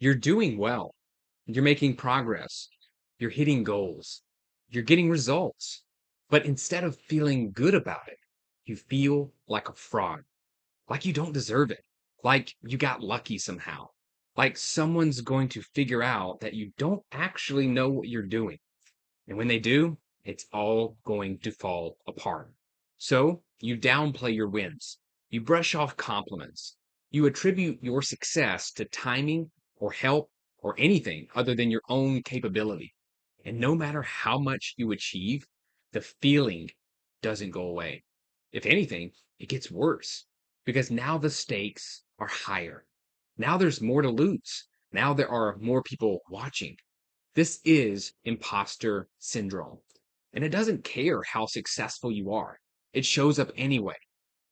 You're doing well. You're making progress. You're hitting goals. You're getting results. But instead of feeling good about it, you feel like a fraud, like you don't deserve it, like you got lucky somehow, like someone's going to figure out that you don't actually know what you're doing. And when they do, it's all going to fall apart. So you downplay your wins. You brush off compliments. You attribute your success to timing or help or anything other than your own capability. And no matter how much you achieve, the feeling doesn't go away. If anything, it gets worse because now the stakes are higher. Now there's more to lose. Now there are more people watching. This is imposter syndrome. And it doesn't care how successful you are, it shows up anyway.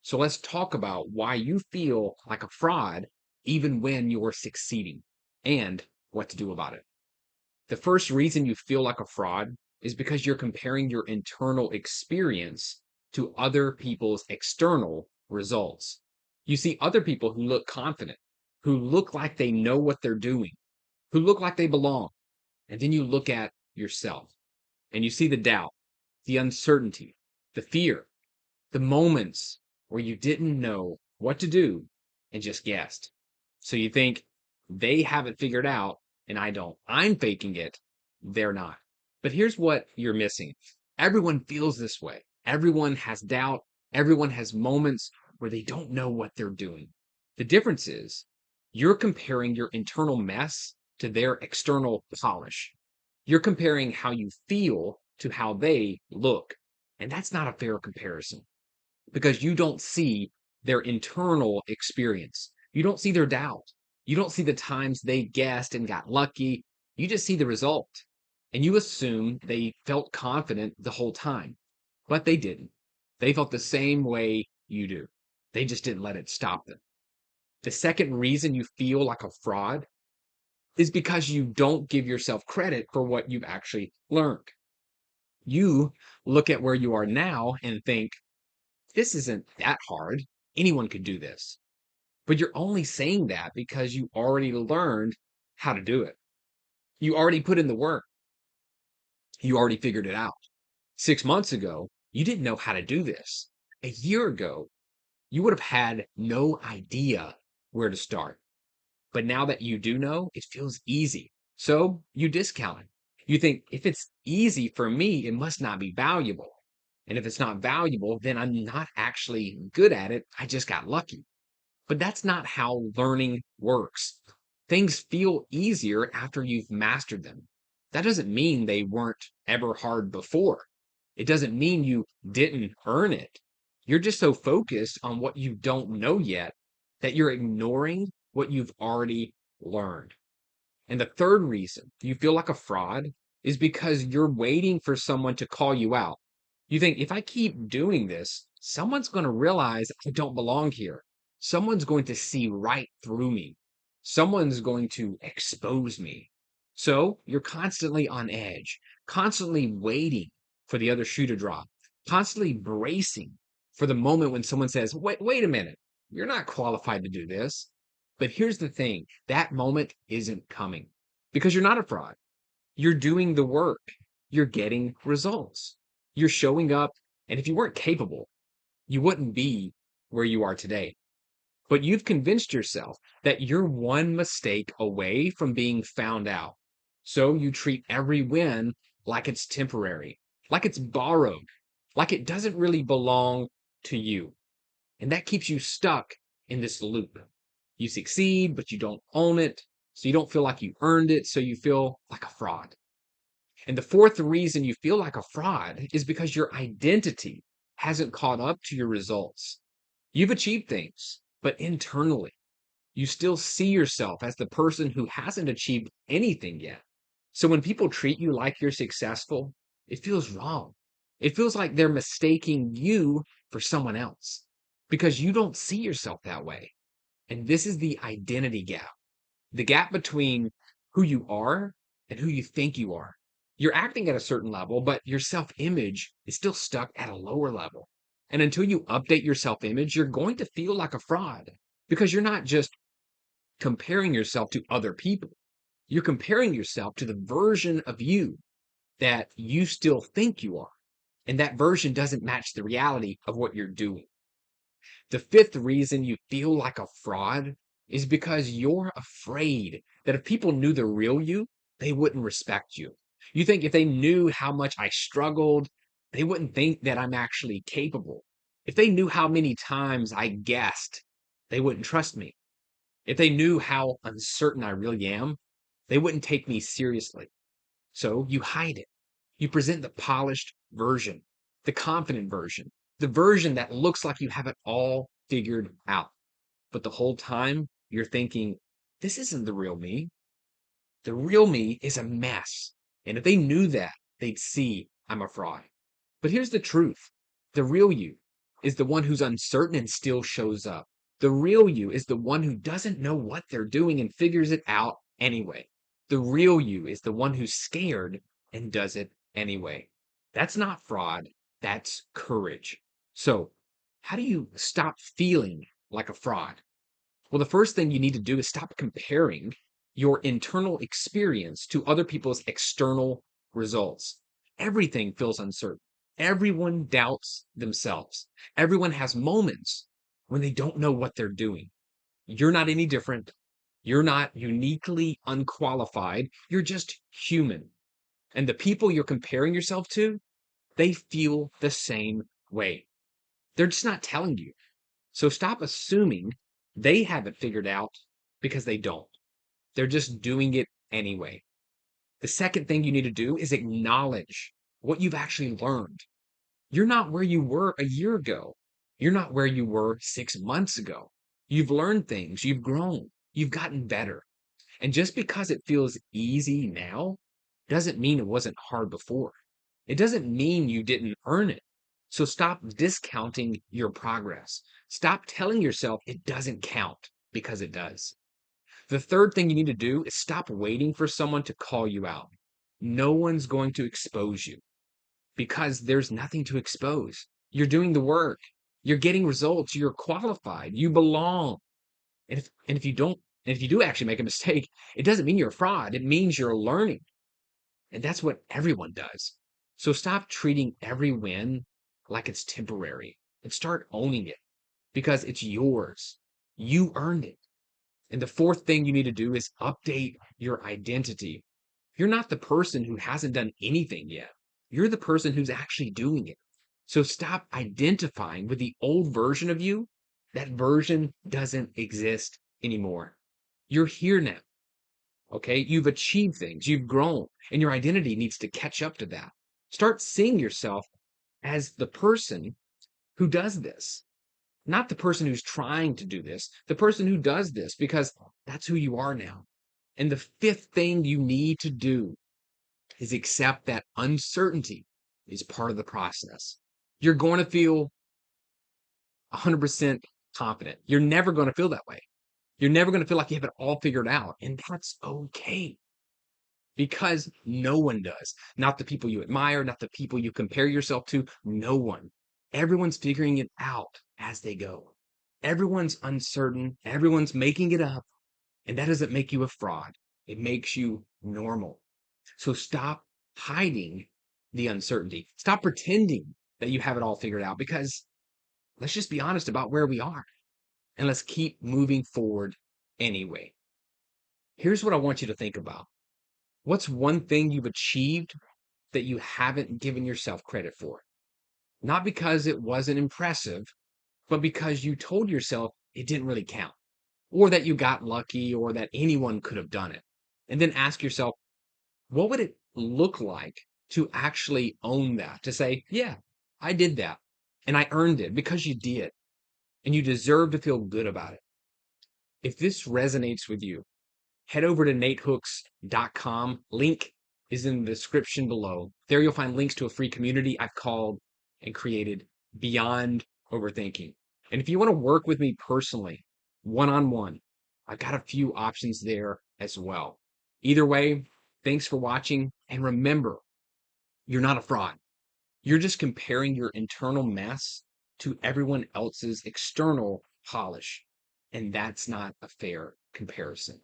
So let's talk about why you feel like a fraud even when you're succeeding and what to do about it. The first reason you feel like a fraud is because you're comparing your internal experience to other people's external results. You see other people who look confident, who look like they know what they're doing, who look like they belong. And then you look at yourself and you see the doubt, the uncertainty, the fear, the moments where you didn't know what to do and just guessed. So you think they have it figured out and I don't. I'm faking it. They're not. But here's what you're missing. Everyone feels this way. Everyone has doubt. Everyone has moments where they don't know what they're doing. The difference is you're comparing your internal mess to their external polish. You're comparing how you feel to how they look. And that's not a fair comparison because you don't see their internal experience. You don't see their doubt. You don't see the times they guessed and got lucky. You just see the result. And you assume they felt confident the whole time, but they didn't. They felt the same way you do. They just didn't let it stop them. The second reason you feel like a fraud is because you don't give yourself credit for what you've actually learned. You look at where you are now and think, this isn't that hard. Anyone could do this. But you're only saying that because you already learned how to do it. You already put in the work. You already figured it out. 6 months ago, you didn't know how to do this. A year ago, you would have had no idea where to start. But now that you do know, it feels easy. So you discount it. You think if it's easy for me, it must not be valuable. And if it's not valuable, then I'm not actually good at it. I just got lucky. But that's not how learning works. Things feel easier after you've mastered them. That doesn't mean they weren't ever hard before. It doesn't mean you didn't earn it. You're just so focused on what you don't know yet that you're ignoring what you've already learned. And the third reason you feel like a fraud is because you're waiting for someone to call you out. You think if I keep doing this, someone's going to realize I don't belong here. Someone's going to see right through me. Someone's going to expose me. So you're constantly on edge, constantly waiting for the other shoe to drop, constantly bracing for the moment when someone says, wait a minute, you're not qualified to do this. But here's the thing, that moment isn't coming because you're not a fraud. You're doing the work. You're getting results. You're showing up. And if you weren't capable, you wouldn't be where you are today. But you've convinced yourself that you're one mistake away from being found out. So you treat every win like it's temporary, like it's borrowed, like it doesn't really belong to you. And that keeps you stuck in this loop. You succeed, but you don't own it. So you don't feel like you earned it. So you feel like a fraud. And the fourth reason you feel like a fraud is because your identity hasn't caught up to your results. You've achieved things, but internally, you still see yourself as the person who hasn't achieved anything yet. So when people treat you like you're successful, it feels wrong. It feels like they're mistaking you for someone else because you don't see yourself that way. And this is the identity gap, the gap between who you are and who you think you are. You're acting at a certain level, but your self image is still stuck at a lower level. And until you update your self image, you're going to feel like a fraud because you're not just comparing yourself to other people. You're comparing yourself to the version of you that you still think you are. And that version doesn't match the reality of what you're doing. The fifth reason you feel like a fraud is because you're afraid that if people knew the real you, they wouldn't respect you. You think if they knew how much I struggled, they wouldn't think that I'm actually capable. If they knew how many times I guessed, they wouldn't trust me. If they knew how uncertain I really am, they wouldn't take me seriously. So you hide it. You present the polished version, the confident version, the version that looks like you have it all figured out. But the whole time you're thinking, this isn't the real me. The real me is a mess. And if they knew that, they'd see I'm a fraud. But here's the truth. The real you is the one who's uncertain and still shows up. The real you is the one who doesn't know what they're doing and figures it out anyway. The real you is the one who's scared and does it anyway. That's not fraud. That's courage. So, how do you stop feeling like a fraud? Well, the first thing you need to do is stop comparing your internal experience to other people's external results. Everything feels uncertain. Everyone doubts themselves. Everyone has moments when they don't know what they're doing. You're not any different. You're not uniquely unqualified. You're just human. And the people you're comparing yourself to, they feel the same way. They're just not telling you. So stop assuming they have it figured out because they don't. They're just doing it anyway. The second thing you need to do is acknowledge what you've actually learned. You're not where you were a year ago. You're not where you were 6 months ago. You've learned things, you've grown, you've gotten better. And just because it feels easy now doesn't mean it wasn't hard before. It doesn't mean you didn't earn it. So stop discounting your progress. Stop telling yourself it doesn't count because it does. The third thing you need to do is stop waiting for someone to call you out. No one's going to expose you because there's nothing to expose. You're doing the work. You're getting results. You're qualified. You belong. And if you don't, and if you do actually make a mistake, it doesn't mean you're a fraud. It means you're learning. And that's what everyone does. So stop treating every win like it's temporary and start owning it because it's yours. You earned it. And the fourth thing you need to do is update your identity. You're not the person who hasn't done anything yet. You're the person who's actually doing it. So stop identifying with the old version of you. That version doesn't exist anymore. You're here now. Okay. You've achieved things, you've grown, and your identity needs to catch up to that. Start seeing yourself as the person who does this, not the person who's trying to do this, the person who does this, because that's who you are now. And the fifth thing you need to do is accept that uncertainty is part of the process. You're going to feel 100% confident. You're never going to feel that way. You're never going to feel like you have it all figured out. And that's okay because no one does. Not the people you admire, not the people you compare yourself to. No one. Everyone's figuring it out as they go. Everyone's uncertain. Everyone's making it up. And that doesn't make you a fraud. It makes you normal. So stop hiding the uncertainty. Stop pretending that you have it all figured out because let's just be honest about where we are and let's keep moving forward anyway. Here's what I want you to think about. What's one thing you've achieved that you haven't given yourself credit for? Not because it wasn't impressive, but because you told yourself it didn't really count, or that you got lucky, or that anyone could have done it. And then ask yourself, what would it look like to actually own that? To say, yeah, I did that, and I earned it because you did, and you deserve to feel good about it. If this resonates with you, head over to natehooks.com. Link is in the description below. There you'll find links to a free community I've called and created Beyond Overthinking. And if you want to work with me personally, one-on-one, I've got a few options there as well. Either way, thanks for watching. And remember, you're not a fraud. You're just comparing your internal mess to everyone else's external polish. And that's not a fair comparison.